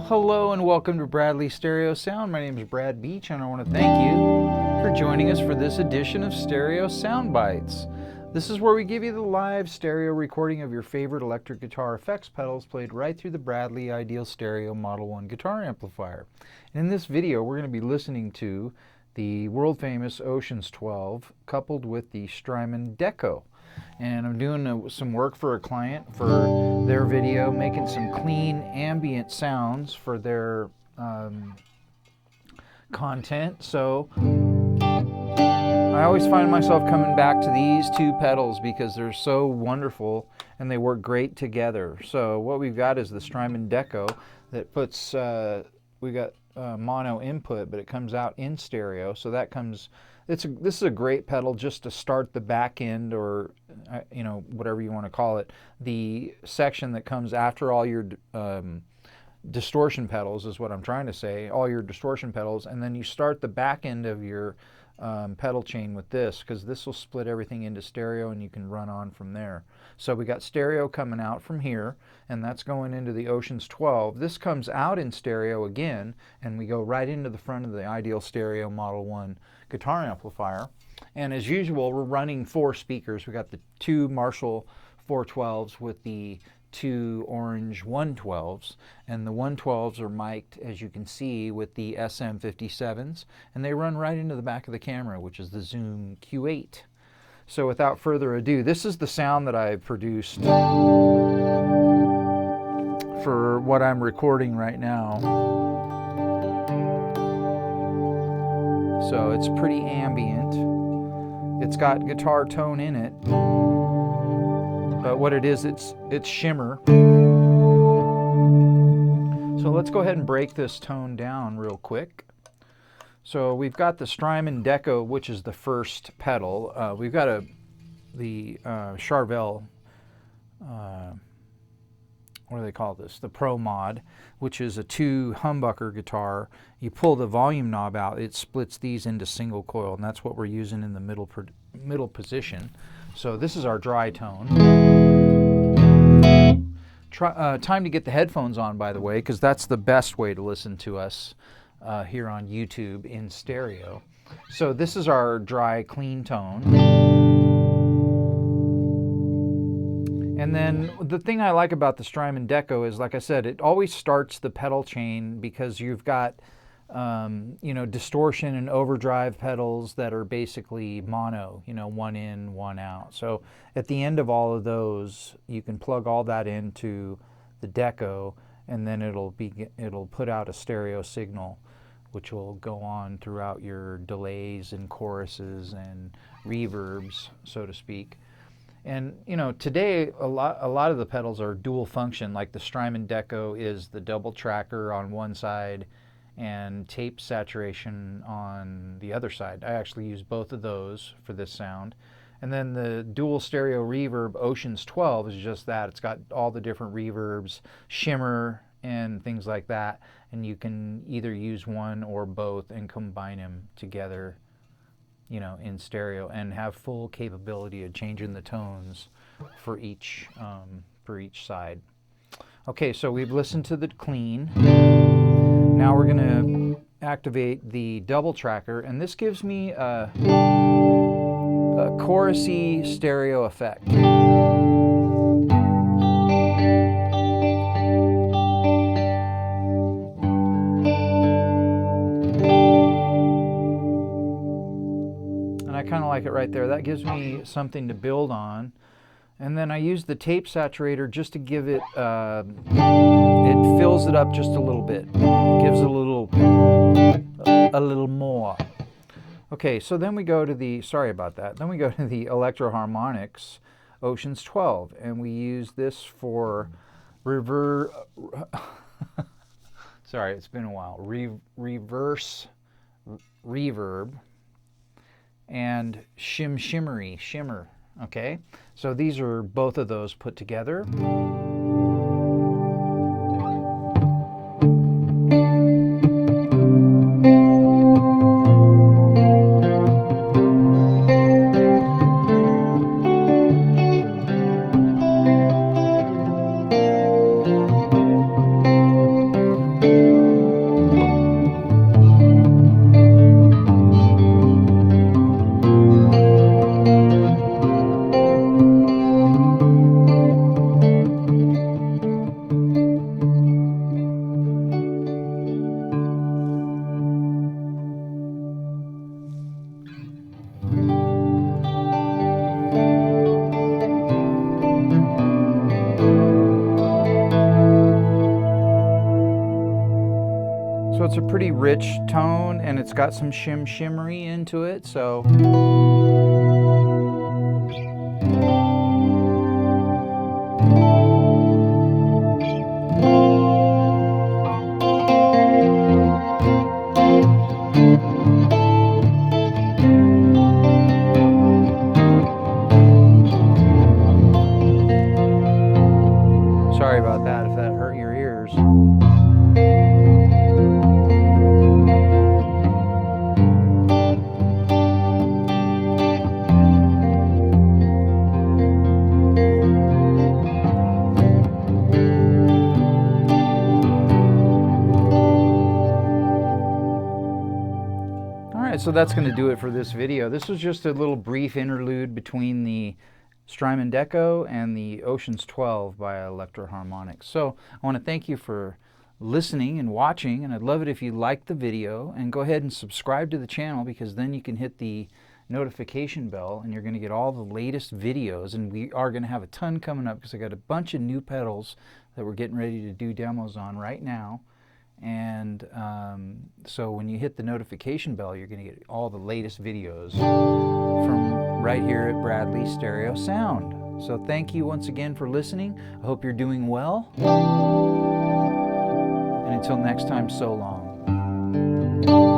Hello and welcome to Bradley Stereo Sound. My name is Brad Beach and I want to thank you for joining us for this edition of Stereo Sound Bites. This is where we give you the live stereo recording of your favorite electric guitar effects pedals played right through the Bradley Ideal Stereo Model 1 guitar amplifier. And in this video we're going to be listening to the world famous Oceans 12 coupled with the STRYMON DECO. And I'm doing some work for a client for their video, making some clean ambient sounds for their content. So I always find myself coming back to these two pedals because they're so wonderful and they work great together. So what we've got is the STRYMON DECO that puts, we got mono input, but it comes out in stereo. So that comes, this is a great pedal just to start the back end, or you know, whatever you want to call it, the section that comes after all your distortion pedals is what I'm trying to say, all your distortion pedals, and then you start the back end of your pedal chain with this, because this will split everything into stereo and you can run on from there. So we got stereo coming out from here, and that's going into the Oceans 12. This comes out in stereo again, and we go right into the front of the Ideal Stereo Model 1 guitar amplifier. And as usual, we're running 4 speakers. We got the 2 Marshall 412s with the 2 orange 112s, and the 112s are mic'd, as you can see, with the SM57s, and they run right into the back of the camera, which is the Zoom Q8. So without further ado, this is the sound that I've produced for what I'm recording right now. So it's pretty ambient. It's got guitar tone in it, but what it is, it's shimmer. So let's go ahead and break this tone down real quick. So we've got the STRYMON DECO, which is the first pedal. We've got the Charvel, what do they call this? The Pro Mod, which is a 2 humbucker guitar. You pull the volume knob out, it splits these into single coil, and that's what we're using in the middle position. So this is our dry tone. Time to get the headphones on, by the way, because that's the best way to listen to us here on YouTube in stereo. So this is our dry, clean tone. And then the thing I like about the STRYMON DECO is, like I said, it always starts the pedal chain because you've got you know, distortion and overdrive pedals that are basically mono, you know, one in, one out. So at the end of all of those, you can plug all that into the DECO, and then it'll put out a stereo signal, which will go on throughout your delays and choruses and reverbs, so to speak. And you know, today a lot of the pedals are dual function. Like the STRYMON DECO is the Doubletracker on one side and tape saturation on the other side. I actually use both of those for this sound. And then the Dual Stereo Reverb Oceans 12 is just that. It's got all the different reverbs, shimmer, and things like that. And you can either use one or both and combine them together, you know, in stereo, and have full capability of changing the tones for each side. Okay, so we've listened to the clean. Now we're going to activate the Doubletracker, and this gives me a chorusy stereo effect. And I kind of like it right there. That gives me something to build on. And then I use the tape saturator just to give it, it fills it up just a little bit. Gives it a little more. Okay, so then we go to the, sorry about that, then we go to the Electro Harmonics Oceans 12, and we use this for sorry, it's been a while, reverse reverb and shimmer. Okay, so these are both of those put together. So it's a pretty rich tone, and it's got some shimmery into it. So sorry about that if that hurt your ears. Alright, so that's going to do it for this video. This was just a little brief interlude between the STRYMON DECO and the Oceans 12 by Electro Harmonics. So I want to thank you for listening and watching, and I'd love it if you liked the video, and go ahead and subscribe to the channel, because then you can hit the notification bell and you're going to get all the latest videos. And we are going to have a ton coming up, because I got a bunch of new pedals that we're getting ready to do demos on right now. And so when you hit the notification bell, you're going to get all the latest videos from right here at Bradley Stereo Sound. So thank you once again for listening. I hope you're doing well. And until next time, so long.